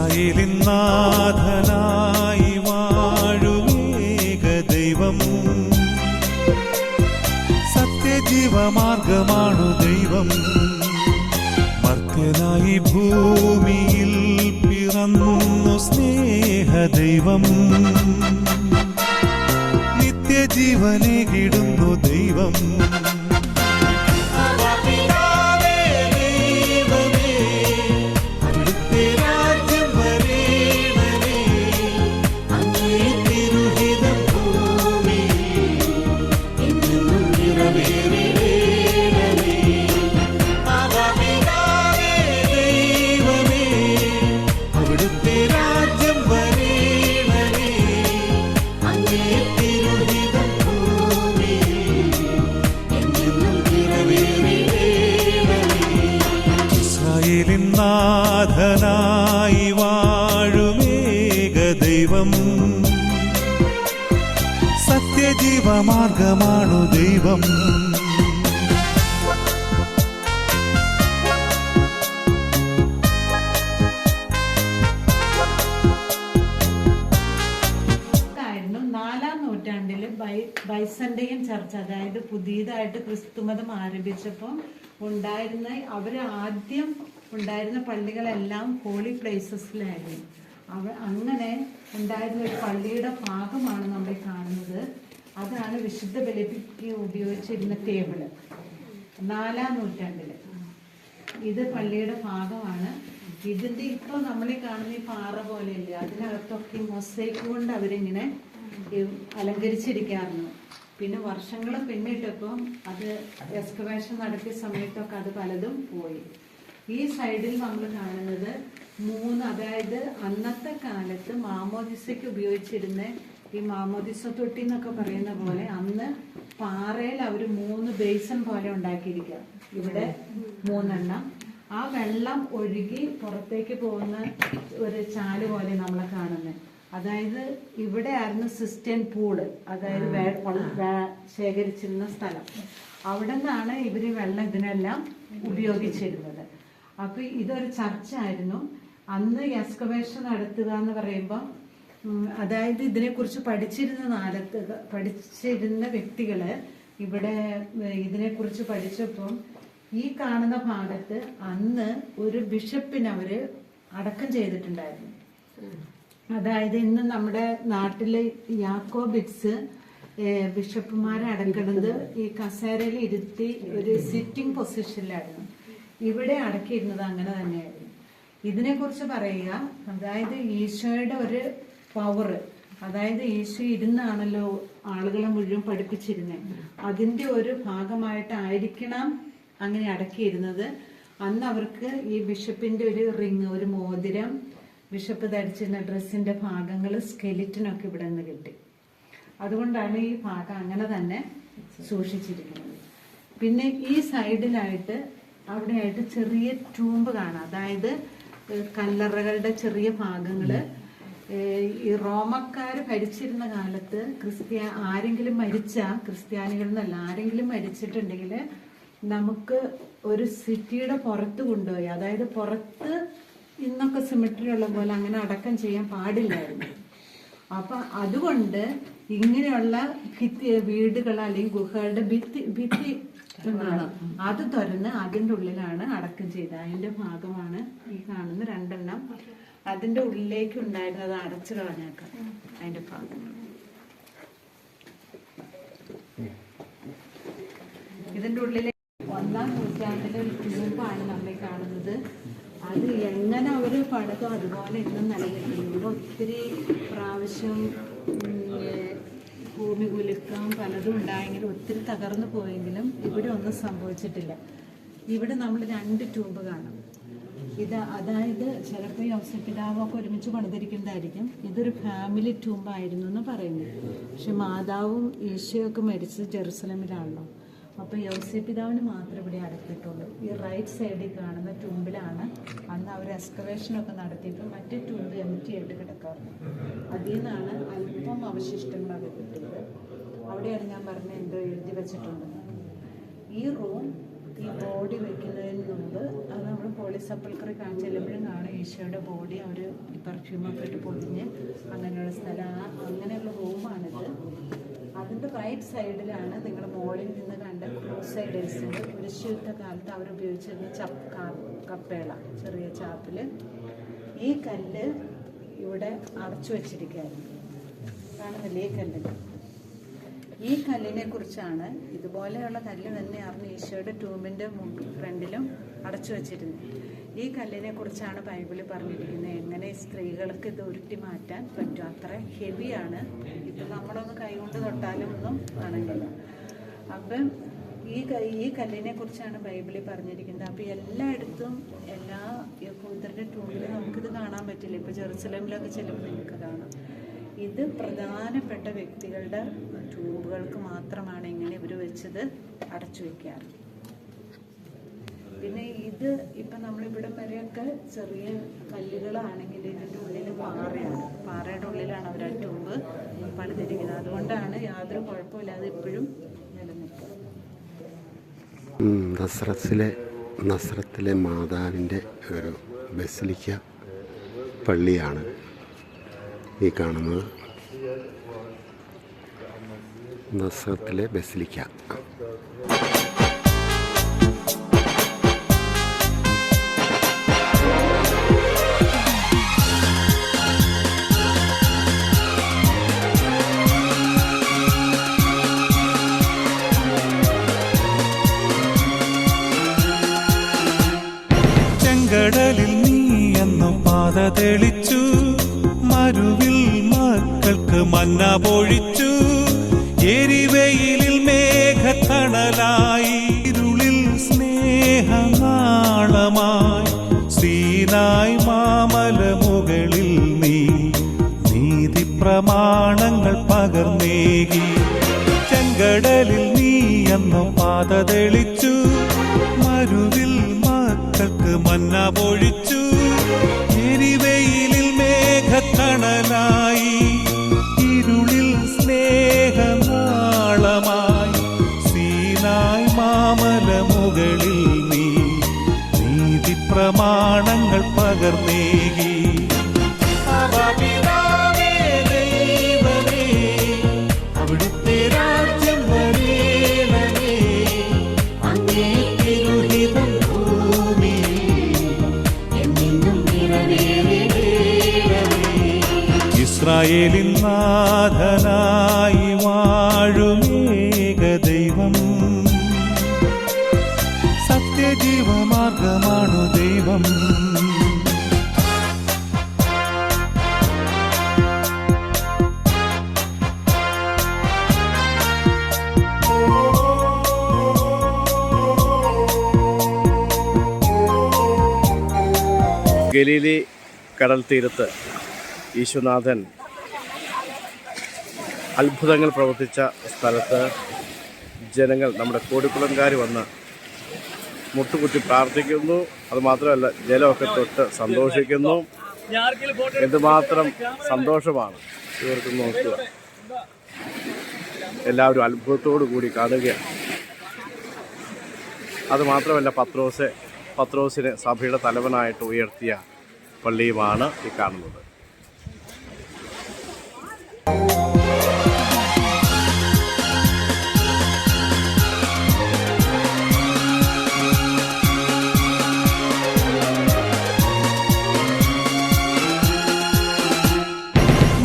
ഇസ്രായേലിൻ നാഥനായി വാഴുമേക ദൈവം, സത്യജീവമാർഗമാണു ദൈവം. മർത്യനായി ഭൂമിയിൽ പിറന്നു സ്നേഹദൈവം, നിത്യജീവനേകിടുന്നു ദൈവം. നാഥനായി വാഴുമേക ദൈവം, സത്യജീവമാർഗമാണു ദൈവം. ബൈസന്റെയും ചർച്ച, അതായത് പുതിയതായിട്ട് ക്രിസ്തുമതം ആരംഭിച്ചപ്പോൾ ഉണ്ടായിരുന്ന ആദ്യം ഉണ്ടായിരുന്ന പള്ളികളെല്ലാം ഹോളി പ്ലേസസിലായിരുന്നു. അങ്ങനെ ഉണ്ടായിരുന്ന ഒരു പള്ളിയുടെ ഭാഗമാണ് നമ്മൾ കാണുന്നത്. അതാണ് വിശുദ്ധ ബലിക്ക് ഉപയോഗിച്ചിരുന്ന ടേബിള്. 4-ാം നൂറ്റാണ്ടില് ഇത് പള്ളിയുടെ ഭാഗമാണ്. ഇതിന്റെ ഇപ്പോൾ നമ്മൾ കാണുന്ന ഈ പാറ പോലെയല്ലേ, അതിനകത്തൊക്കെ മൊസൈക്ക് കൊണ്ട് അവരിങ്ങനെ അലങ്കരിച്ചിരിക്കാറുണ്ട്. പിന്നെ വർഷങ്ങൾ പിന്നിട്ടപ്പോൾ അത് എക്സ്കവേഷൻ നടത്തിയ സമയത്തൊക്കെ അത് പലതും പോയി. ഈ സൈഡിൽ നമ്മൾ കാണുന്നത് 3, അതായത് അന്നത്തെ കാലത്ത് മാമോദിസയ്ക്ക് ഉപയോഗിച്ചിരുന്ന ഈ മാമോദിസ തൊട്ടി എന്നൊക്കെ പറയുന്ന പോലെ അന്ന് പാറയിൽ അവർ 3 ബേസൺ പോലെ ഉണ്ടാക്കിയിരിക്കുക. ഇവിടെ 3 എണ്ണം. ആ വെള്ളം ഒഴുകി പുറത്തേക്ക് പോകുന്ന ഒരു ചാല് പോലെ നമ്മൾ കാണുന്നത്. അതായത് ഇവിടെ ആയിരുന്നു സിസ്റ്റേൺ പൂള്, അതായത് ശേഖരിച്ചിരുന്ന സ്ഥലം. അവിടെ നിന്നാണ് ഇവര് വെള്ളം ഇതിനെല്ലാം ഉപയോഗിച്ചിരുന്നത്. അപ്പൊ ഇതൊരു ചർച്ച ആയിരുന്നു. അന്ന് എക്സ്കവേഷൻ നടത്തുക എന്ന് പറയുമ്പോൾ, അതായത് ഇതിനെക്കുറിച്ച് പഠിച്ചിരുന്ന വ്യക്തികള് ഇവിടെ ഇതിനെക്കുറിച്ച് പഠിച്ചപ്പം ഈ കാണുന്ന ഭാഗത്ത് അന്ന് ഒരു ബിഷപ്പിനെ അവര് അടക്കം ചെയ്തിട്ടുണ്ടായിരുന്നു. അതായത് ഇന്ന് നമ്മുടെ നാട്ടില് യാക്കോബിറ്റ്സ് ബിഷപ്പുമാരെ അടക്കുന്നത് ഈ കസേരയിൽ ഇരുത്തി ഒരു സിറ്റിംഗ് പൊസിഷനിലായിരുന്നു. ഇവിടെ അടക്കിയിരുന്നത് അങ്ങനെ തന്നെയായിരുന്നു. ഇതിനെക്കുറിച്ച് പറയുക, അതായത് ഈശോയുടെ ഒരു പവർ, അതായത് ഈശോ ഇരുന്നാണല്ലോ ആളുകളെ മുഴുവൻ പഠിപ്പിച്ചിരുന്നത്, അതിന്റെ ഒരു ഭാഗമായിട്ടായിരിക്കണം അങ്ങനെ അടക്കിയിരുന്നത്. അന്ന് അവർക്ക് ഈ ബിഷപ്പിന്റെ ഒരു റിങ്, ഒരു മോതിരം, ബിഷപ്പ് ധരിച്ചിരുന്ന ഡ്രസ്സിന്റെ ഭാഗങ്ങൾ, സ്കെലിറ്റനൊക്കെ ഇവിടെ നിന്ന് കിട്ടി. അതുകൊണ്ടാണ് ഈ ഭാഗം അങ്ങനെ തന്നെ സൂക്ഷിച്ചിരിക്കുന്നത്. പിന്നെ ഈ സൈഡിലായിട്ട് അവിടെയായിട്ട് ചെറിയ ട്യൂമ്പ് കാണാം, അതായത് കല്ലറകളുടെ ചെറിയ ഭാഗങ്ങള്. ഈ റോമക്കാർ ഭരിച്ചിരുന്ന കാലത്ത് ആരെങ്കിലും ക്രിസ്ത്യാനികളിൽ നിന്നല്ല, ആരെങ്കിലും മരിച്ചിട്ടുണ്ടെങ്കിൽ നമുക്ക് ഒരു സിറ്റിയുടെ പുറത്ത് കൊണ്ടുപോയി, അതായത് പുറത്ത് ഇന്നൊക്കെ സിമിട്രി ഉള്ള പോലെ അങ്ങനെ അടക്കം ചെയ്യാൻ പാടില്ലായിരുന്നു. അപ്പൊ അതുകൊണ്ട് ഇങ്ങനെയുള്ള വീടുകൾ അല്ലെങ്കിൽ ഗുഹകളുടെ ഭിത്തി അത് തുറന്ന് അതിന്റെ ഉള്ളിലാണ് അടക്കം ചെയ്തത്. അതിന്റെ ഭാഗമാണ് ഈ കാണുന്ന 2 എണ്ണം. അതിന്റെ ഉള്ളിലേക്ക് ഉണ്ടായിരുന്നത് അടച്ചു കളഞ്ഞേക്കാം. അതിന്റെ ഭാഗങ്ങൾ ഇതിന്റെ ഉള്ളിലെ 1-ാം നൂറ്റാണ്ടിലെ ഒരു ട്യൂബാണ് നമ്മൾ കാണുന്നത്. അത് എങ്ങനെ അവര് പണിതോ അതുപോലെ ഇന്നും നിലനിൽക്കുന്നു. ഇവിടെ ഒത്തിരി പ്രാവശ്യം ഭൂമി കുലുക്കം പലതും ഉണ്ടായെങ്കിലും ഒത്തിരി തകർന്നു പോയെങ്കിലും ഇവിടെ ഒന്നും സംഭവിച്ചിട്ടില്ല. ഇവിടെ നമ്മൾ 2 ട്യൂബ് കാണാം. അതായത് ചിലപ്പോൾ യോസേപ്പ് പിതാവൊക്കെ ഒരുമിച്ച് പണിതിരിക്കുന്നതായിരിക്കും. ഇതൊരു ഫാമിലി ട്യൂബായിരുന്നു എന്ന് പറയുന്നു. പക്ഷെ മാതാവും ഈശോയൊക്കെ മരിച്ചത് ജെറുസലമിലാണല്ലോ. അപ്പോൾ യോസേപ്പ് പിതാവിന് മാത്രമേ ഇവിടെ അടക്കിയിട്ടുള്ളൂ. ഈ റൈറ്റ് സൈഡിൽ കാണുന്ന ട്യൂബിലാണ് അന്ന് അവർ എക്സ്കവേഷനൊക്കെ നടത്തിയപ്പോൾ മറ്റേ ട്യൂബ് എംറ്റി ആയിട്ട് കിടക്കാറുണ്ട്. അതിൽ നിന്നാണ് അല്പം അവശിഷ്ടങ്ങളൊക്കെ കിട്ടിയത്. അവിടെയാണ് ഞാൻ പറഞ്ഞത് എന്തോ എഴുതി വെച്ചിട്ടുണ്ട്. ഈ റൂം ഈ ബോഡി വെക്കുന്നതിന് മുമ്പ് അത് നമ്മൾ ഹോളി സെപ്പൽക്കറി ചെല്ലുമ്പോഴും കാണും ഈശോയുടെ ബോഡി അവർ പെർഫ്യൂമൊക്കെ ഇട്ട് പൊതിഞ്ഞ് അങ്ങനെയുള്ള സ്ഥലം. അങ്ങനെയുള്ള റൂമാണിത്. അതിൻ്റെ റൈറ്റ് സൈഡിലാണ് നിങ്ങൾ മോളിൽ നിന്ന് കണ്ട ക്രൂസൈഡേഴ്സിൻ്റെ കുരിശുയുദ്ധ കാലത്ത് അവരുപയോഗിച്ചിരുന്ന കപ്പേള, ചെറിയ ചാപ്പിൽ. ഈ കല്ല് ഇവിടെ അടച്ചു വച്ചിരിക്കുകയായിരുന്നു. കാണുന്നില്ലേ ഈ കല്ല്? ഈ കല്ലിനെ കുറിച്ചാണ്, ഇതുപോലെയുള്ള കല്ല് തന്നെയായിരുന്നു ഈശോയുടെ ടൂമിൻ്റെ ഫ്രണ്ടിലും അടച്ചു വച്ചിരുന്നത്. ഈ കല്ലിനെ കുറിച്ചാണ് ബൈബിളിൽ പറഞ്ഞിരിക്കുന്നത്. എങ്ങനെ സ്ത്രീകൾക്ക് ഇത് ഉരുട്ടി മാറ്റാൻ പറ്റും, അത്ര ഹെവിയാണ്. ഇപ്പം നമ്മളൊന്ന് കൈകൊണ്ട് തൊട്ടാലും ഒന്നും ആണെങ്കില്ല. അപ്പം ഈ കല്ലിനെ കുറിച്ചാണ് ബൈബിളിൽ പറഞ്ഞിരിക്കുന്നത്. അപ്പം എല്ലായിടത്തും എല്ലാ യഹൂദരുടെ ടൂമിലും നമുക്കിത് കാണാൻ പറ്റില്ല. ഇപ്പോൾ ജെറുസലേമിലൊക്കെ ചെല്ലുമ്പോൾ നിങ്ങൾക്ക് കാണാം. ഇത് പ്രധാനപ്പെട്ട വ്യക്തികളുടെ ട്യൂബുകൾക്ക് മാത്രമാണ് ഇങ്ങനെ ഇവർ വെച്ചത് അടച്ചു വയ്ക്കാറ്. പിന്നെ ഇത് ഇപ്പം നമ്മളിവിടം വരെയൊക്കെ ചെറിയ കല്ലുകളാണെങ്കിൽ ഇതിൻ്റെ ഉള്ളിൽ പാറയാണ്. പാറയുടെ ഉള്ളിലാണ് അവർ ആ ട്യൂബ് പണിതിരിക്കുന്നത്. അതുകൊണ്ടാണ് യാതൊരു കുഴപ്പമില്ലാതെ ഇപ്പോഴും നിലനിൽക്കുന്നത്. നസ്രത്തിലെ മാതാവിൻ്റെ ഒരു ബസിലിക്ക പള്ളിയാണ് ഈ കാണുന്നത്. നസ്രത്തിലെ ബസിലിക്ക. ചെങ്കടലിൽ നീ എന്നു പാത തെളിച്ചു, മരുവിൽ മക്കൾക്ക് മന്ന പൊഴിച്ചു, എരിവെയിലിൽ മേഘത്തണലായി, ഇരുളിൽ സ്നേഹനാളമായി, സീനായ് മാമല മുകളിൽ നീ നീതി പ്രമാണങ്ങൾ പകർന്നേകി. ചെങ്കടലിൽ നീ എന്നു പാത തെളിച്ചു, മരുവിൽ മക്കൾക്ക് മന്ന പൊഴിച്ചു, എരിവെയിലിൽ മേഘത്തണലായി, ഇരുളിൽ സ്നേഹനാളമായി, സീനായ് മാമല മുകളിൽ നീ നീതി പ്രമാണങ്ങൾ പകർന്നേകി. അവിടുത്തെ രാജ്യം വരേണമേ, അങ്ങേ തിരുഹിതം ഇസ്രായേലിൻ നാഥനായി വാഴുമേക ദൈവം, സത്യജീവമാർഗമാണു ദൈവം. ഗലീലി കടൽ തീരത്ത് ഈശോനാഥൻ അത്ഭുതങ്ങൾ പ്രവർത്തിച്ച സ്ഥലത്ത് ജനങ്ങൾ, നമ്മുടെ കോടിക്കുളംകാർ വന്ന് മുട്ടുകുത്തി പ്രാർത്ഥിക്കുന്നു. അതുമാത്രമല്ല, ജലമൊക്കെ തൊട്ട് സന്തോഷിക്കുന്നു. എന്തുമാത്രം സന്തോഷമാണ് ഇവർക്ക് നോക്കുക. എല്ലാവരും അത്ഭുതത്തോടു കൂടി കാണുകയാണ്. അതുമാത്രമല്ല, പത്രോസിനെ സഭയുടെ തലവനായിട്ട് ഉയർത്തിയ പള്ളിയുമാണ് ഈ കാണുന്നത്.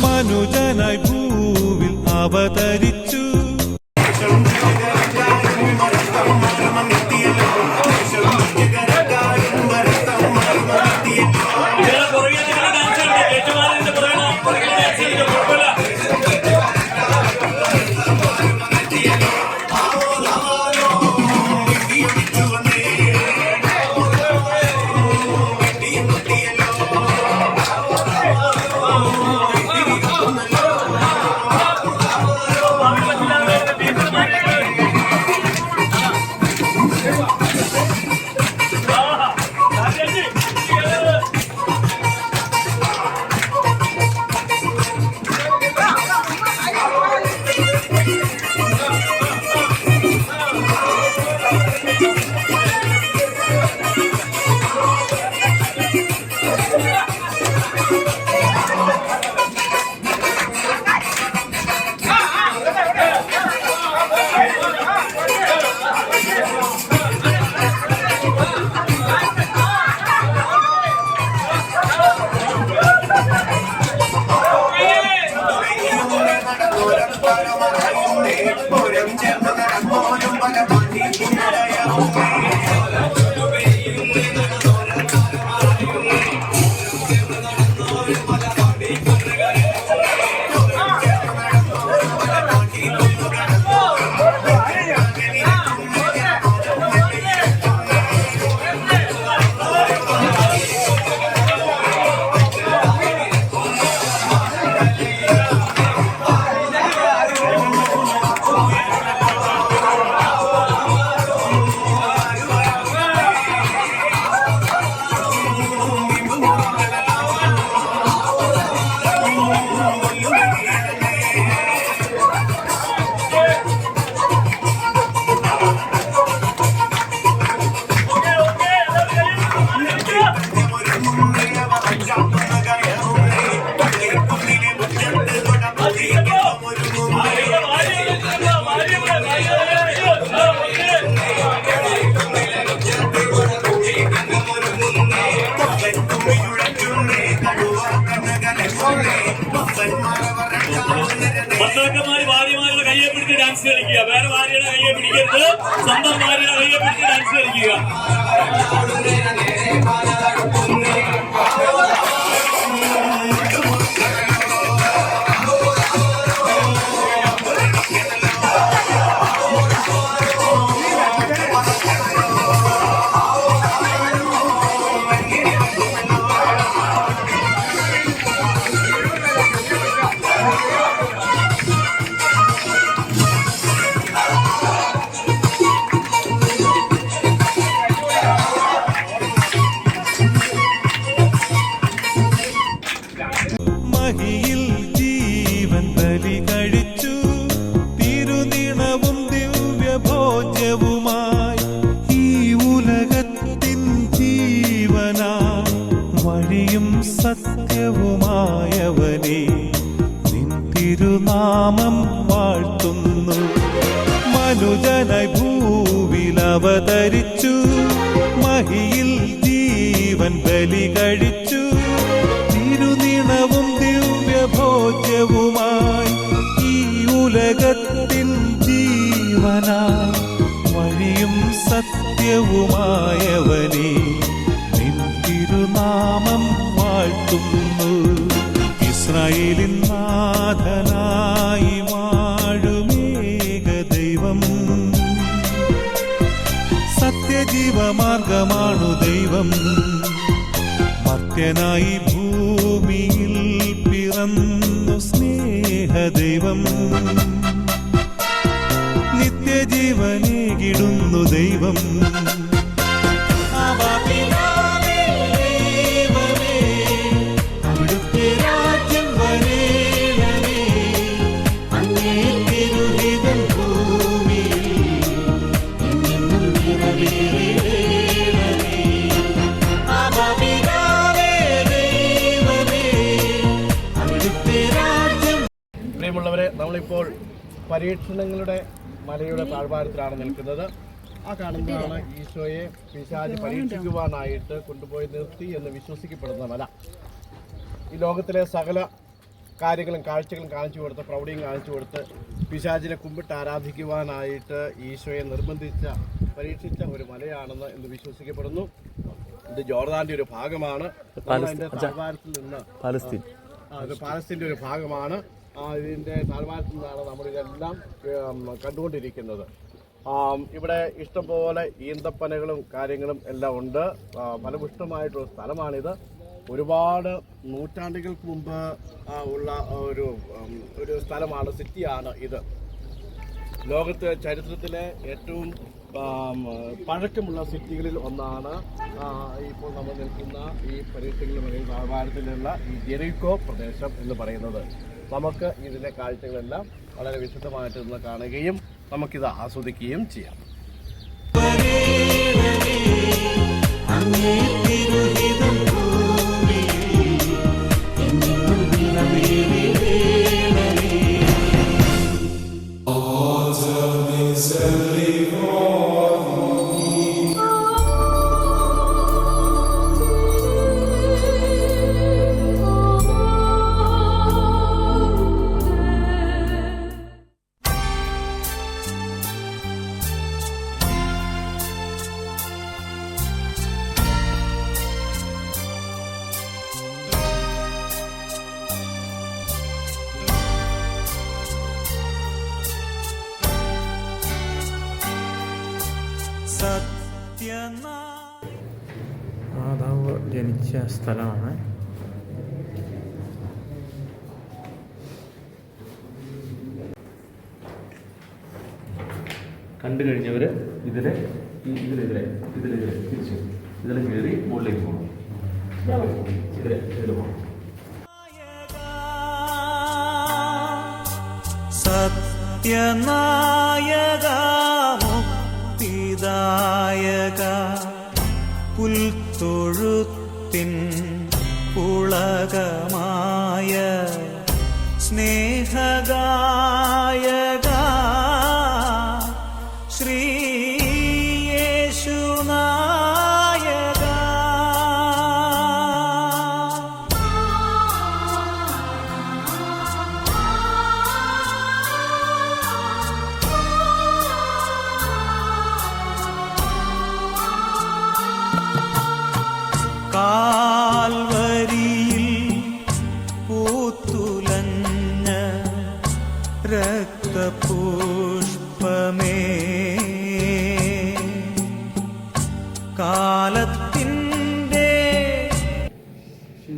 മനുജനായി ഭൂവിൽ അവതരിച്ചു, സ്വന്തം ഭാര്യയുടെ കയ്യെ പിടിച്ച് ഡാൻസ് കളിക്കുക. മഹിയിൽ ജീവൻ ബലി കഴിച്ചു തിരുനിണവും ദിവ്യഭോജ്യവുമായി ഈ ഉലകത്തിൻ ജീവനാ വഴിയും സത്യവുമായവനെ നിൻ തിരുനാമം വാഴ്ത്തുന്നു. മനുജനായി ഭൂവിൽ അവതരിച്ചു മഹിയിൽ ജീവൻ ബലി കഴിച്ചു തിരുനിണവും ദിവ്യഭോജ്യവുമായി ഈ ഉലകത്തിൻ ജീവനായി വഴിയും സത്യവുമായവനെ നിൻ തിരുനാമം വാഴ്ത്തുന്നു. ഇസ്രായേലിൻ നാഥനായി വാഴുമേക ദൈവം സത്യജീവമാർഗമാണു ദൈവം. മർത്യനായി ഭൂമിയിൽ പിറന്നു സ്നേഹദൈവം നിത്യജീവനേകിടുന്നു ദൈവം. അവിടുത്തെ രാജ്യം വരേണമേ അങ്ങേ തിരുഹിതം ഭൂമിയിൽ എന്നെന്നും നിറവേറേണമേ. പ്രിയമുള്ളവരെ, നമ്മളിപ്പോൾ പരീക്ഷണങ്ങളുടെ മലയുടെ താഴ്വാരത്തിലാണ് നിൽക്കുന്നത്. ആ കാണുന്നതാണ് ഈശോയെ പിശാച് പരീക്ഷിക്കുവാനായിട്ട് കൊണ്ടുപോയി നിർത്തി എന്ന് വിശ്വസിക്കപ്പെടുന്ന മല. ഈ ലോകത്തിലെ സകല കാര്യങ്ങളും കാഴ്ചകളും കാണിച്ചു കൊടുത്ത് പ്രൗഢിയും കാണിച്ചു കൊടുത്ത് പിശാചിനെ കുമ്പിട്ട് ആരാധിക്കുവാനായിട്ട് ഈശോയെ പരീക്ഷിച്ച ഒരു മലയാണെന്ന് എന്ന് വിശ്വസിക്കപ്പെടുന്നു. ഇത് ജോർദാന്റെ ഒരു ഭാഗമാണ്. അതിന്റെ താഴ്വാരത്തിൽ നിന്ന് പാലസ്തീന്റെ ഒരു ഭാഗമാണ്. ഇതിന്റെ താഴ്വാരത്തിൽ നിന്നാണ് നമ്മളിതെല്ലാം കണ്ടുകൊണ്ടിരിക്കുന്നത്. ഇവിടെ ഇഷ്ടംപോലെ ഈന്തപ്പനകളും കാര്യങ്ങളും എല്ലാം ഉണ്ട്. ഫലപുഷ്ടമായിട്ടുള്ള സ്ഥലമാണിത്. ഒരുപാട് നൂറ്റാണ്ടുകൾക്ക് മുമ്പ് ഉള്ള ഒരു സ്ഥലമാണ്, സിറ്റിയാണ് ഇത്. ലോകത്തെ ചരിത്രത്തിലെ ഏറ്റവും പഴക്കമുള്ള സിറ്റികളിൽ ഒന്നാണ് ഇപ്പോൾ നമ്മൾ നിൽക്കുന്ന ഈ പരീക്ഷകളുടെ താഴ്വാരത്തിലുള്ള ഈ ജെറിക്കോ പ്രദേശം എന്ന് പറയുന്നത്. നമുക്ക് ഇതിലെ കാഴ്ചകളെല്ലാം വളരെ വിശദമായിട്ട് നിന്ന് കാണുകയും നമുക്കിത് ആസ്വദിക്കുകയും ചെയ്യാം. മാതാവ് ജനിച്ച സ്ഥലമാണ്. കണ്ടു കഴിഞ്ഞവർ ഇതിലെ തിരിച്ചു ഇതിൽ കയറി മുകളിലേക്ക് പോകണം. ഇതിൽ പോകണം. സത്യനായക മുക്തിദായക പുൽത്തൊഴുത്തിൻ പുളകമായ സ്നേഹഗായക ശ്രീയേശുനായക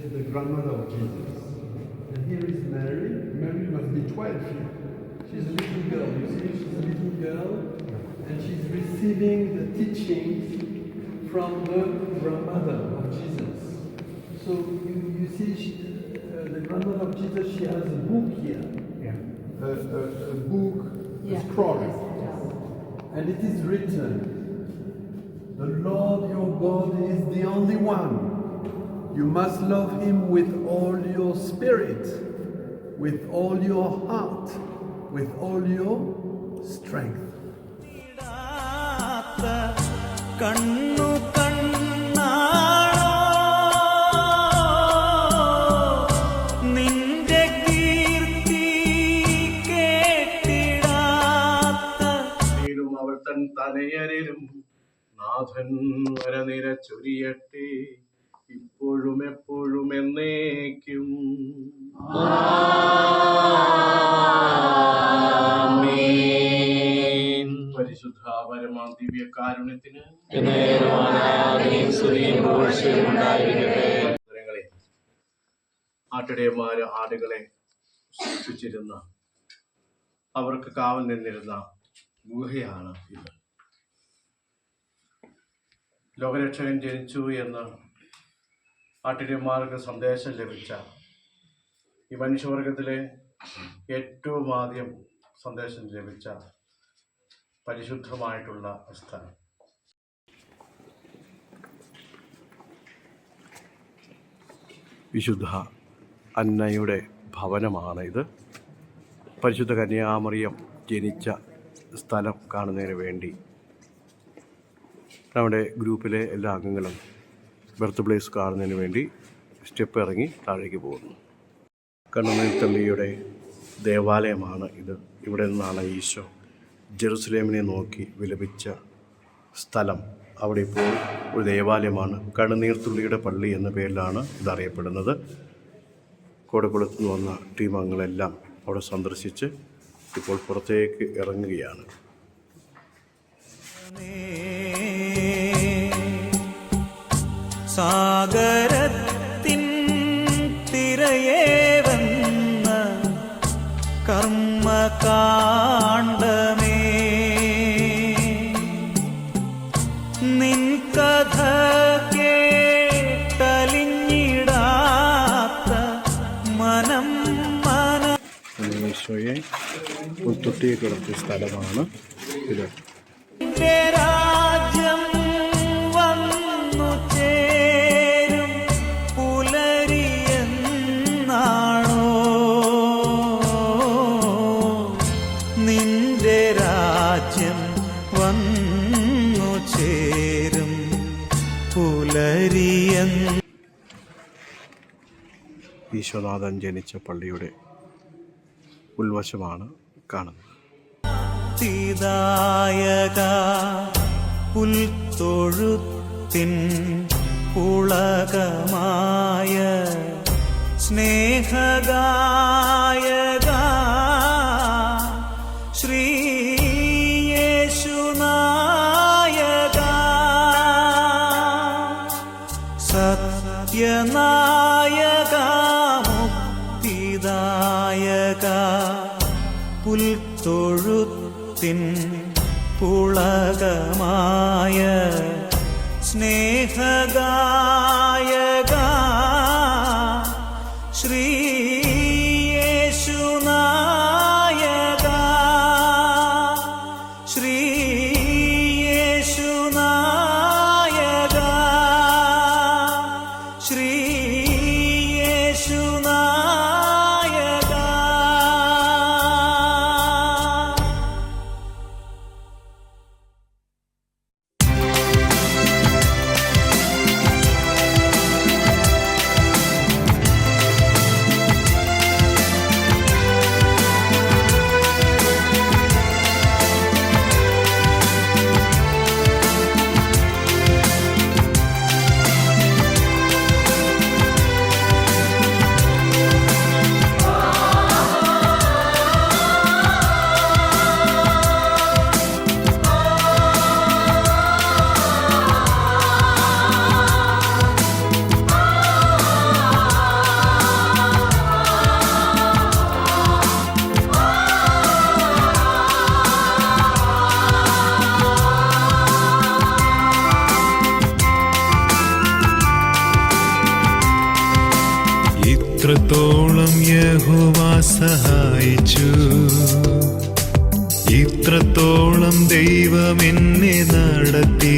is the grandmother of Jesus. And here is Mary. Mary must be 12 here. She's a little girl, you see, she's a little girl, and she's receiving the teachings from the grandmother of Jesus. So you see, the grandmother of Jesus, she has a book here. A book, a scroll. And it is written, "The Lord your God is the only one. You must love him with all your spirit, with all your heart, with all your strength." കണ്ണു കണ്ണാണോ നിന്റെ കീർത്തി കേട്ടിടാത്ത അവൾ തൻ തനയരിലും നാഥൻ വരനിര ചൊരിയട്ടെ ഇപ്പോഴും എപ്പോഴും എന്നേക്കും. പരിശുദ്ധ പരമാ ദിവ്യ കാരുണ്യത്തിന് ആട്ടിടയന്മാര് ആടുകളെ സൂക്ഷിച്ചിരുന്ന അവർക്ക് കാവൽ നിന്നിരുന്ന ഗുഹയാണ് ഇത്. ലോകരക്ഷകൻ ജനിച്ചു എന്ന് ആട്ടിടയന്മാർക്ക് സന്ദേശം ലഭിച്ച ഈ മനുഷ്യവർഗത്തിലെ ഏറ്റവും ആദ്യം സന്ദേശം ലഭിച്ച പരിശുദ്ധമായിട്ടുള്ള സ്ഥലം. വിശുദ്ധ അന്നയുടെ ഭവനമാണ് ഇത്. പരിശുദ്ധ കന്യാമറിയം ജനിച്ച സ്ഥലം കാണുന്നതിന് വേണ്ടി നമ്മുടെ ഗ്രൂപ്പിലെ എല്ലാ അംഗങ്ങളും ബർത്ത് പ്ലേസ് കാണുന്നതിന് വേണ്ടി സ്റ്റെപ്പ് ഇറങ്ങി താഴേക്ക് പോകുന്നു. കണ്ണുനീർ തള്ളിയുടെ ദേവാലയമാണ് ഇത്. ഇവിടെ നിന്നാണ് ഈശോ ജെറുസലേമിനെ നോക്കി വിലപിച്ച സ്ഥലം. അവിടെ ഇപ്പോൾ ഒരു ദേവാലയമാണ്. കണ്ണുനീർത്തുള്ളിയുടെ പള്ളി എന്ന പേരിലാണ് ഇതറിയപ്പെടുന്നത്. കോടക്കുളത്ത് നിന്ന് വന്ന ടീം അംഗങ്ങളെല്ലാം അവിടെ സന്ദർശിച്ച് ഇപ്പോൾ പുറത്തേക്ക് ഇറങ്ങുകയാണ്. സാഗരത്തിൻ തിരയേ വന്ന കർമ്മകാണ്ഡമേ നിൻ കഥ കേട്ടലിഞ്ഞിടാത്ത മനം ഈശോയെ തൊട്ടിയെ കിടത്തിയ സ്ഥലമാണ് ഇത്. രാജ്യം വന്നു ചേരും പുലരിയെന്നാണോ നിന്റെ രാജ്യം വന്നു ചേരും പുലരിയെന്ന്. ഈശോനാഥൻ ജനിച്ച പള്ളിയുടെ ഉൾവശമാണ് കാണുന്നത്. ായക പുൽത്തൊഴുത്തിൻ പുളകമായ സ്നേഹഗായക ശ്രീയേശുനായക സത്യനായക മുക്തിദായക പുൽത്തൊഴുത്തിൻ പുളകമായ സ്നേഹഗായക ശ്രീയേശുനായക ശ്രീയേശുനായക ശ്രീയേശുനായക. ഇത്രത്തോളം യഹോവ സഹായിച്ചു, ഇത്രത്തോളം ദൈവം എന്നെ നടത്തി.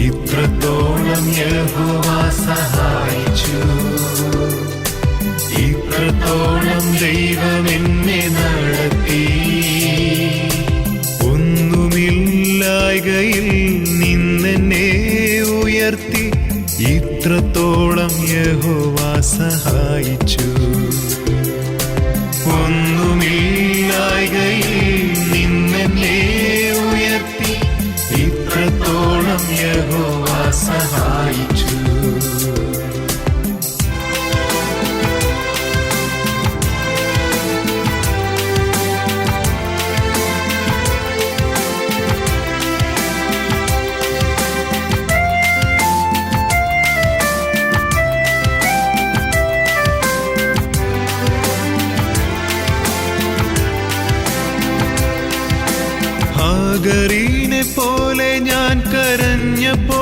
ഇത്രത്തോളം യഹോവ സഹായിച്ചു, ഇത്രത്തോളം ദൈവം എന്നെ നടത്തി. ഒന്നുമില്ലായ്കയിൽ നിന്നെന്നെ ഉയർത്തി, ഇത്രത്തോളം യഹോവ സഹായിച്ചു. ഒന്നുമില്ലായ്കയിൽ നിന്നെന്നെ ഉയർത്തി, ഇത്രത്തോളം യഹോവ സഹായിച്ചു. ഹാഗരീനെ പോലെ ഞാൻ കരഞ്ഞപ്പോൾ,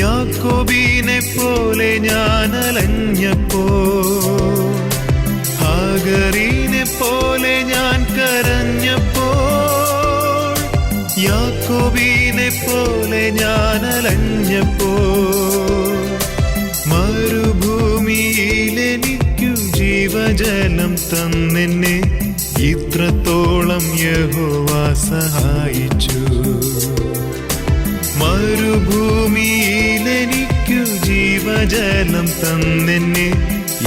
യാക്കോബിനെ പോലെ ഞാൻ അലഞ്ഞപ്പോൾ. ഹാഗരീനെ പോലെ ഞാൻ കരഞ്ഞപ്പോൾ, യാക്കോബിനെ പോലെ ഞാൻ അലഞ്ഞപ്പോൾ. മരുഭൂമിയിലെനിക്കു ജീവജലം തന്നെന്നെ, ഇത്രത്തോളം യഹോവ സഹായിച്ചു. മരുഭൂമിയിലെനിക്കു ജീവജലം തന്നെന്നെ,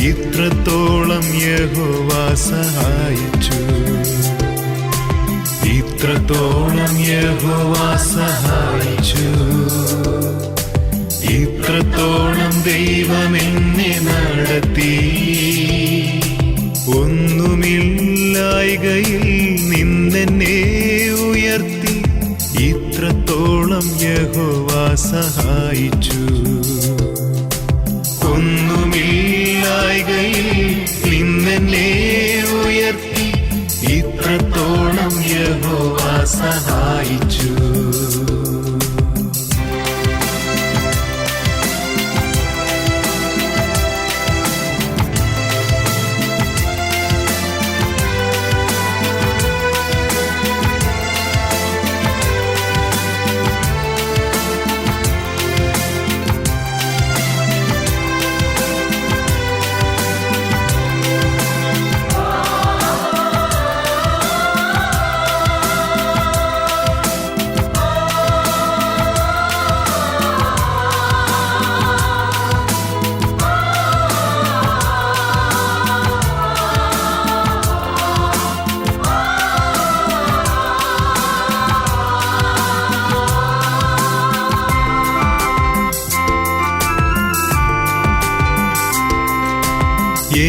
ഇത്രത്തോളം യഹോവ സഹായിച്ചു. ഇത്രത്തോളം യഹോവ സഹായിച്ചു, ഇത്രത്തോളം ദൈവം എന്നെ നടത്തി. ഒന്നുമില്ലായ്കയിൽ നിന്നെന്നെ ഉയർത്തി, ഇത്രത്തോളം യഹോവ സഹായിച്ചു. ഒന്നുമില്ലായ്കയിൽ നിന്നെന്നെ ഉയർത്തി, ഇത്രത്തോളം യഹോവ സഹായിച്ചു.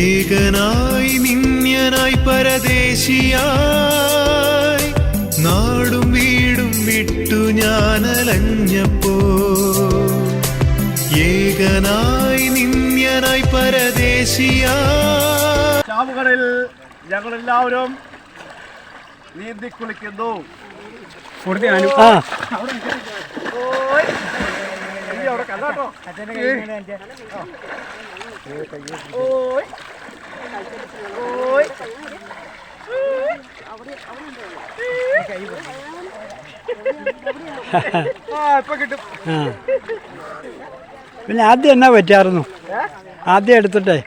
ഏകനായി നിന്യനായി പരദേശിയായി, നാടും വീടും വിട്ടു ഞാൻ അലഞ്ഞപ്പോ. ഏകനായി നിന്യനായി പരദേശിയായി, ചാവുകടലിൽ ഞങ്ങളെല്ലാവരും നീന്തി കുളിക്കുന്നു. അവിടെ കല്ലാട്ടോ. പിന്നെ ആദ്യം എന്നാ പറ്റായിരുന്നു? ആദ്യം എടുത്തിട്ടേ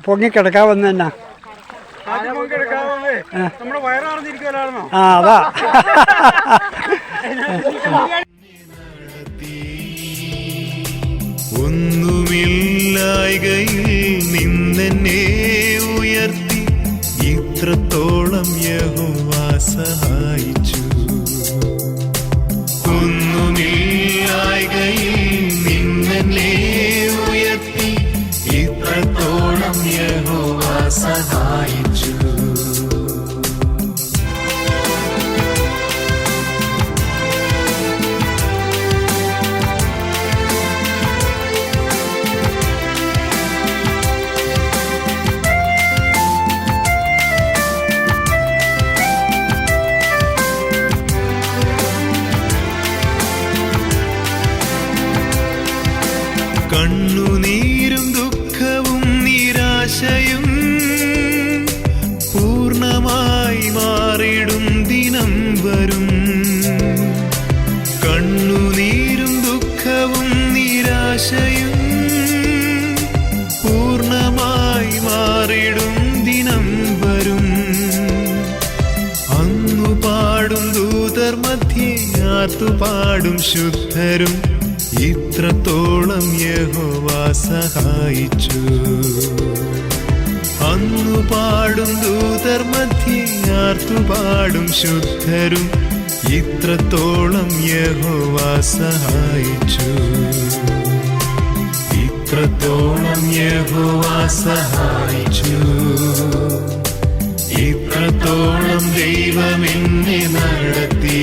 പൊങ്ങിക്കിടക്കാവെന്ന് തന്നെ. ആ അതാ. ഒന്നുമില്ലായ്കയിൽ നിന്നെന്നെ ഉയർത്തി, ഇത്രത്തോളം യഹോവ സഹായിച്ചു. ഒന്നുമില്ലായ്കയിൽ നിന്നെന്നെ ഉയർത്തി, ഇത്രത്തോളം യഹോവ സഹായിച്ചു. കണ്ണുനീരും ദുഃഖവും നിരാശയും പൂർണ്ണമായി മാറിടും ദിനം വരും. കണ്ണുനീരും ദുഃഖവും നിരാശയും പൂർണ്ണമായി മാറിടും ദിനം വരും. അന്നു പാടും ദൂതർ മധ്യേ ആർത്തുപാടും ശുദ്ധരും ഇത്രത്തോളം യഹോവ സഹായിച്ചു. അന്നു പാടും ദൂതർ മധ്യേ ആർത്തുപാടും ശുദ്ധരും ഇത്രത്തോളം യഹോവ സഹായിച്ചു. ഇത്രത്തോളം യഹോവ സഹായിച്ചു. ഇത്രത്തോളം ദൈവം എന്നെ നടത്തി.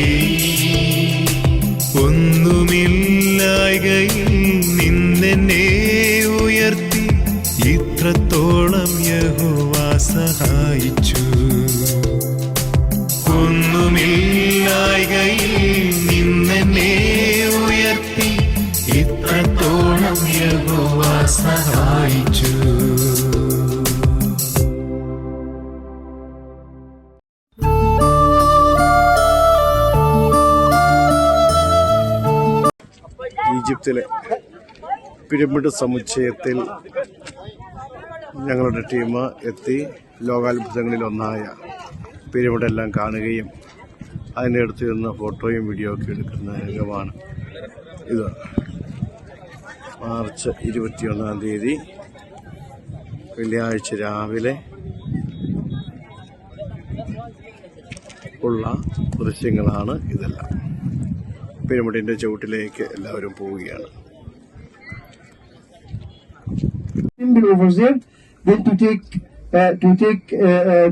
ഒന്നുമില്ലായ്കയിൽ നിന്നെന്നെ ഉയർത്തി. ഇത്രത്തോളം യഹോവ സഹായിച്ചു. ഒന്നുമില്ലായ്കയിൽ നിന്നെന്നെ ഉയർത്തി. ഇത്രത്തോളം യഹോവ സഹായിച്ചു. ഈജിപ്തിലെ പിരമിഡ് സമുച്ചയത്തിൽ ഞങ്ങളുടെ ടീം എത്തി ലോകാത്ഭുതങ്ങളിലൊന്നായ പിരമിഡെല്ലാം കാണുകയും അതിൻ്റെ അടുത്ത് നിന്ന് ഫോട്ടോയും വീഡിയോ ഒക്കെ എടുക്കുന്ന രംഗമാണ് ഇത്. മാർച്ച് 21-ാം തീയതി വെള്ളിയാഴ്ച രാവിലെ ഉള്ള ദൃശ്യങ്ങളാണ് ഇതെല്ലാം. പിരമിഡിൻ്റെ ചുവട്ടിലേക്ക് എല്ലാവരും പോവുകയാണ്. Over there, then to take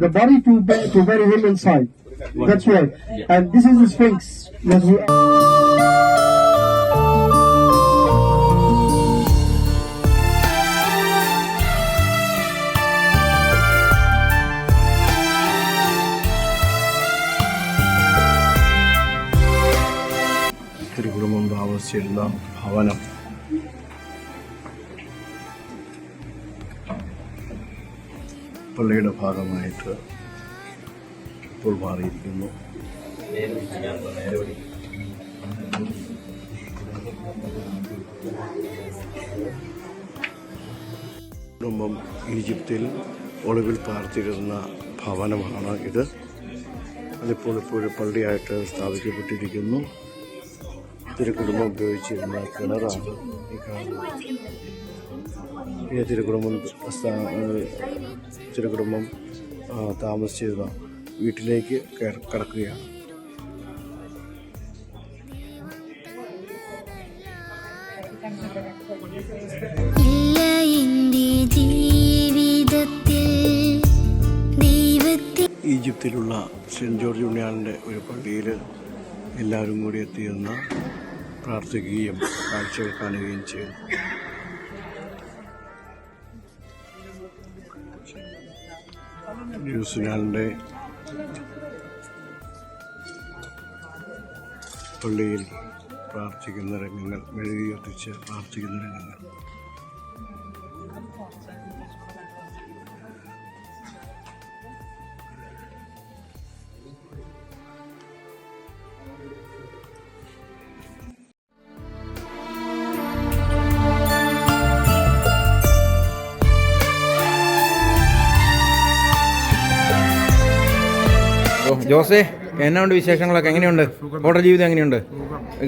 the body to bury him inside. That's why. And this is the Sphinx that we. തിരുകുടുംബം താമസിച്ചിരുന്ന ഭവനം പള്ളിയുടെ ഭാഗമായിട്ട് ഇപ്പോൾ മാറിയിരിക്കുന്നു. കുടുംബം ഈജിപ്തിൽ ഒളിവിൽ പാർത്തിരുന്ന ഭവനമാണ് ഇത്. അതിപ്പോൾ ഇപ്പോഴും പള്ളിയായിട്ട് സ്ഥാപിക്കപ്പെട്ടിരിക്കുന്നു. തിരുക്കുടുംബം ഉപയോഗിച്ചിരുന്ന കിണറാണ് ഈ കാണുന്നത്. ഈ തിരുക്കുടുംബം താമസിച്ചിരുന്ന വീട്ടിലേക്ക് കടക്കുകയാണ്. ഈജിപ്തിലുള്ള സെൻറ് ജോർജ് ഉണ്ണിയാളിൻ്റെ ഒരു പള്ളിയിൽ എല്ലാവരും കൂടി എത്തിയിരുന്ന് പ്രാർത്ഥിക്കുകയും കാഴ്ചകൾ കാണുകയും ചെയ്തു. ന്യൂസിലാൻഡിൻ്റെ പള്ളിയിൽ പ്രാർത്ഥിക്കുന്ന രംഗങ്ങൾ, മെഴുകി കത്തിച്ച് പ്രാർത്ഥിക്കുന്ന രംഗങ്ങൾ. ജോസേ, എന്നാണ്ട് വിശേഷങ്ങളൊക്കെ? എങ്ങനെയുണ്ട് ഹോട്ടൽ ജീവിതം? എങ്ങനെയുണ്ട്?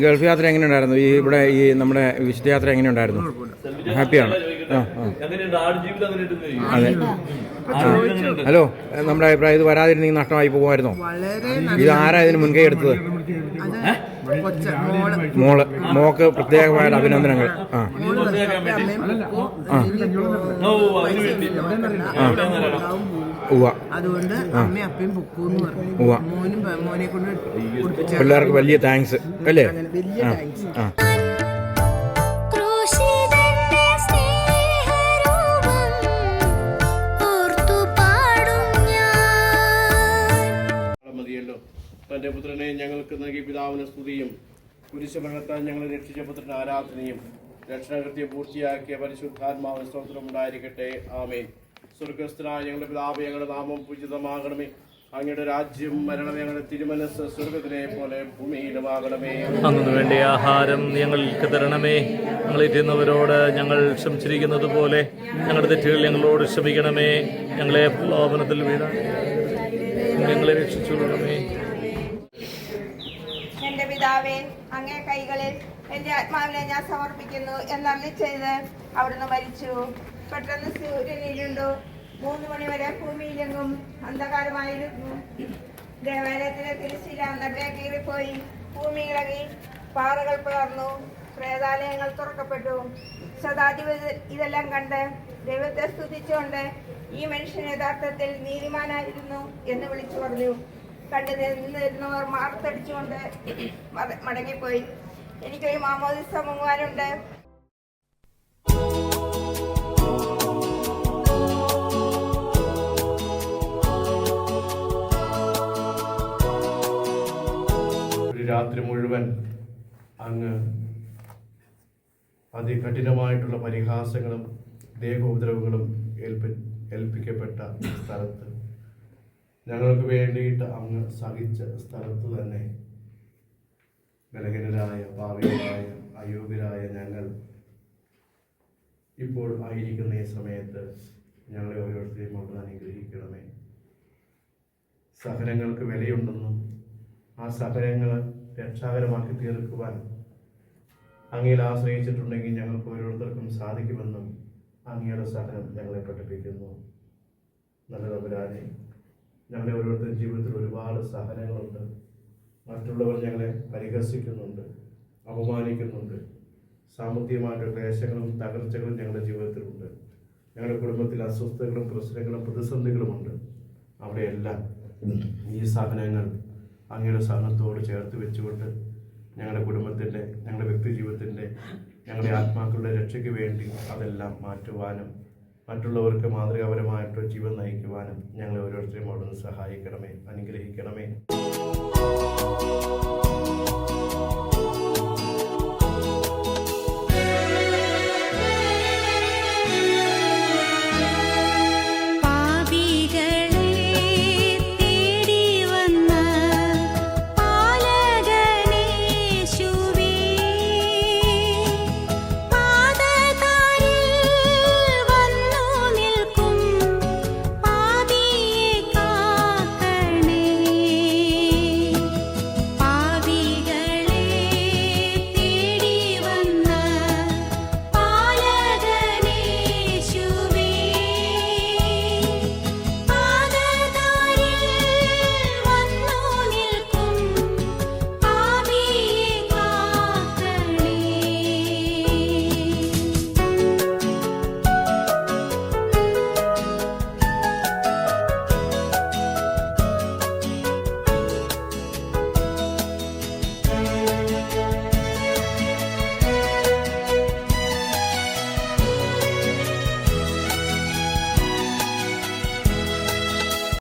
ഗൾഫ് യാത്ര എങ്ങനെയുണ്ടായിരുന്നു? ഇവിടെ നമ്മുടെ വിശുദ്ധയാത്ര എങ്ങനെയുണ്ടായിരുന്നു? ഹാപ്പിയാണ്? അതെ. ഹലോ, നമ്മുടെ അഭിപ്രായം ഇത് വരാതിരുന്നെങ്കിൽ നഷ്ടമായി പോകുമായിരുന്നോ? ഇത് ആരാ ഇതിന് മുൻകൈ എടുത്തത്? മോക്ക് പ്രത്യേകമായ അഭിനന്ദനങ്ങൾ. അതുകൊണ്ട് അമ്മയും അപ്പയും പൊക്കൂന്ന് പറഞ്ഞു. മോനും മോനെ കൊണ്ട് പിള്ളേർക്ക് വലിയ താങ്ക്സ് അല്ലേ? വലിയ താങ്ക്സ്. മതിയല്ലോ. തന്റെ പുത്രനെ ഞങ്ങൾക്ക് നൽകിയ പിതാവിന് സ്തുതിയും കുരിശുമരണത്താൽ ഞങ്ങളെ രക്ഷിച്ച പുത്രന് ആരാധനയും രക്ഷണകൃത്യം പൂർത്തിയാക്കിയ പരിശുദ്ധാത്മാവിന് സ്തോത്രം ഉണ്ടായിരിക്കട്ടെ. ആമേൻ. സ്വർഗസ്ഥനായ ഞങ്ങളുടെ പിതാവേ, ഞങ്ങളുടെ നാമം പൂജിതമാകണമേ. അങ്ങയുടെ രാജ്യം വരണമേ. ഞങ്ങളുടെ തിരുമനസ് സ്വർഗത്തിലെ പോലെ ഭൂമിയിലുമാകണമേ. അന്നു വേണ്ട ആഹാരം ഞങ്ങൾക്ക് തരണമേ. ഞങ്ങളെ തിന്നവരോട് ഞങ്ങൾ ക്ഷമിച്ചിരിക്കുന്നത് പോലെ ഞങ്ങളുടെ തെറ്റുകൾ ഞങ്ങളോട് ക്ഷമിക്കണമേ. ഞങ്ങളെ പ്രലോഭനത്തിൽ വീഴാൻ ഞങ്ങളെ രക്ഷിച്ചുകൊള്ളണമേ. എന്റെ പിതാവേ, അങ്ങേ കൈകളിൽ എന്റെ ആത്മാവിനെ ഞാൻ സമർപ്പിക്കുന്നു എന്നരുളി ചെയ്ത് അവിടുന്ന് മരിച്ചു. പെട്ടെന്ന് സൂര്യനിരുണ്ടു. 3 മണിവരെ ഭൂമിയിലെങ്ങും അന്ധകാരമായിരുന്നു. ദേവാലയത്തിലെ തിരശ്ശീല നടുവേ കീറിപ്പോയി. ഭൂമി ഇളകി, പാറകൾ പിളർന്നു, പ്രേതാലയങ്ങൾ തുറക്കപ്പെട്ടു. ശതാധിപതി ഇതെല്ലാം കണ്ട് ദൈവത്തെ സ്തുതിച്ചുകൊണ്ട് ഈ മനുഷ്യൻ യഥാർത്ഥത്തിൽ നീതിമാനായിരുന്നു എന്ന് വിളിച്ചു പറഞ്ഞു. കണ്ടു നിന്നിരുന്നവർ മാർത്തടിച്ചുകൊണ്ട് മടങ്ങിപ്പോയി. എനിക്കൊരു മാമോദിസ മുങ്ങുവാനുണ്ട്. ഒരു രാത്രി മുഴുവൻ അങ്ങ് അതികഠിനമായിട്ടുള്ള പരിഹാസങ്ങളും ദേഹോപദ്രവങ്ങളും ഏൽപ്പിക്കപ്പെട്ട സ്ഥലത്ത്, ഞങ്ങൾക്ക് വേണ്ടിയിട്ട് അങ്ങ് സഹിച്ച സ്ഥലത്ത് തന്നെ ബലഹീനരായ, പാപികളായ, അയോഗ്യരായ ഞങ്ങൾ ഇപ്പോൾ ആയിരിക്കുന്ന ഈ സമയത്ത് ഞങ്ങളെ ഓരോരുത്തരെയും അവിടെ അനുഗ്രഹിക്കണമേ. സഹനങ്ങൾക്ക് വിലയുണ്ടെന്നും ആ സഹനങ്ങൾ രക്ഷാകരമാക്കി തീർക്കുവാൻ അങ്ങയിൽ ആശ്രയിച്ചിട്ടുണ്ടെങ്കിൽ ഞങ്ങൾക്ക് ഓരോരുത്തർക്കും സാധിക്കുമെന്നും അങ്ങയുടെ സഹനം ഞങ്ങളെ പഠിപ്പിക്കുന്നു. നല്ല തമ്പുരാനെ, ഞങ്ങളുടെ ഓരോരുത്തരുടെ ജീവിതത്തിൽ ഒരുപാട് സഹനങ്ങളുണ്ട്. മറ്റുള്ളവർ ഞങ്ങളെ പരിഹസിക്കുന്നുണ്ട്, അപമാനിക്കുന്നുണ്ട്. സാമ്പത്തികമായിട്ട് ക്ലേശങ്ങളും തകർച്ചകളും ഞങ്ങളുടെ ജീവിതത്തിലുണ്ട്. ഞങ്ങളുടെ കുടുംബത്തിൽ അസ്വസ്ഥതകളും പ്രശ്നങ്ങളും പ്രതിസന്ധികളുമുണ്ട്. അവിടെയെല്ലാം ഈ സഹനങ്ങൾ അങ്ങയുടെ സഹനത്തോട് ചേർത്ത് വെച്ചുകൊണ്ട് ഞങ്ങളുടെ കുടുംബത്തിൻ്റെ, ഞങ്ങളുടെ വ്യക്തി ജീവിതത്തിൻ്റെ, ഞങ്ങളുടെ ആത്മാക്കളുടെ രക്ഷയ്ക്ക് വേണ്ടി അതെല്ലാം മാറ്റുവാനും മറ്റുള്ളവർക്ക് മാതൃകാപരമായിട്ട് ജീവൻ നയിക്കുവാനും ഞങ്ങളെ ഓരോരുത്തരെയും അവിടുന്ന് സഹായിക്കണമേ, അനുഗ്രഹിക്കണമേ.